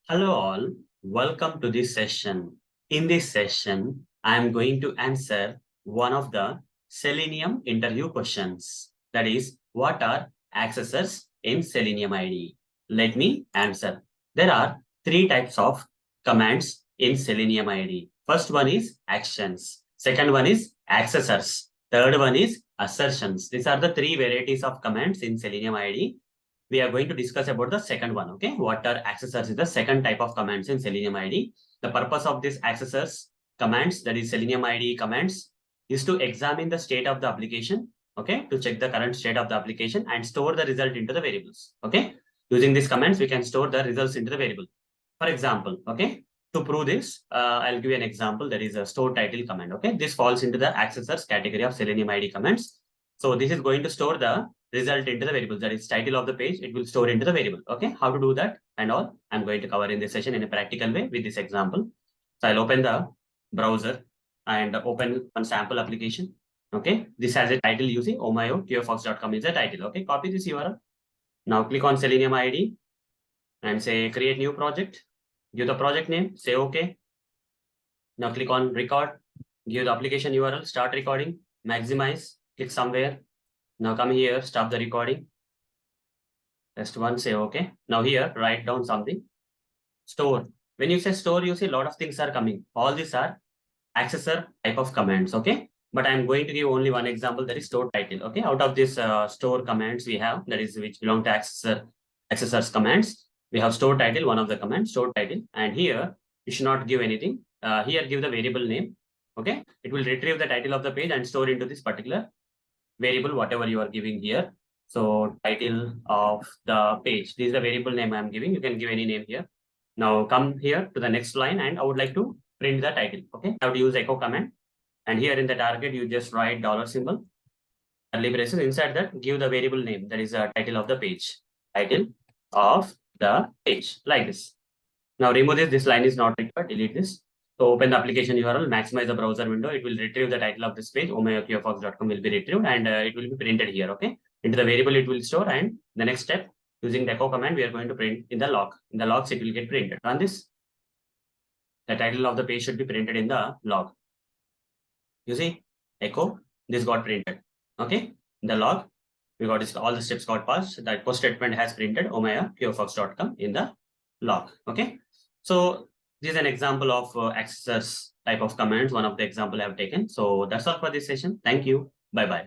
Hello all, welcome to this session. In this session, I am going to answer one of the Selenium interview questions. That is, what are accessors in Selenium IDE? Let me answer. There are three types of commands in Selenium IDE. First one is actions. Second one is accessors. Third one is assertions. These are the three varieties of commands in Selenium IDE. We are going to discuss about the second one. Okay, what are accessors is the second type of commands in Selenium IDE. The purpose of this accessors commands, that is Selenium IDE commands, is to examine the state of the application, okay, to check the current state of the application and store the result into the variables. Okay, using these commands we can store the results into the variable. For example, okay, to prove this, I'll give you an example. That is a store title command. Okay, this falls into the accessors category of Selenium IDE commands. So this is going to store the result into the variable, that is title of the page. It will store into the variable. Okay, how to do that and all I'm going to cover in this session in a practical way with this example. So I'll open the browser and open one sample application. Okay, this has a title. You see omayo.qfox.com is the title. Okay, copy this URL. Now click on Selenium IDE and say create new project. Give the project name, say okay. Now click on record, give the application URL, start recording, maximize, click somewhere. Now come here, stop the recording. Test one, say okay. Now here, write down something. Store. When you say store, you see a lot of things are coming. All these are accessor type of commands, okay? But I'm going to give only one example, that is store title, okay? Out of this store commands we have, that is which belong to accessors commands. We have store title, one of the commands, store title. And here, you should not give anything. Here, give the variable name, okay? It will retrieve the title of the page and store into this particular variable, whatever you are giving here. So title of the page, this is the variable name I'm giving. You can give any name here. Now come here to the next line and I would like to print the title. Okay, I have to use echo command. And here in the target, you just write $symbol, curly braces. Inside that, give the variable name, that is the title of the page. Title of the page, like this. Now remove this. This line is not required. Delete this. So open the application URL, maximize the browser window. It will retrieve the title of this page. omayo.qfox.com will be retrieved and it will be printed here. Okay, into the variable it will store. And the next step, using the echo command, we are going to print in the log. In the logs, it will get printed. Run this. The title of the page should be printed in the log. You see, echo, this got printed. Okay, in the log, we got this, all the steps got passed. The echo statement has printed omayo.qfox.com in the log. Okay, so this is an example of accessors type of commands, one of the example I have taken. So that's all for this session. Thank you. Bye-bye.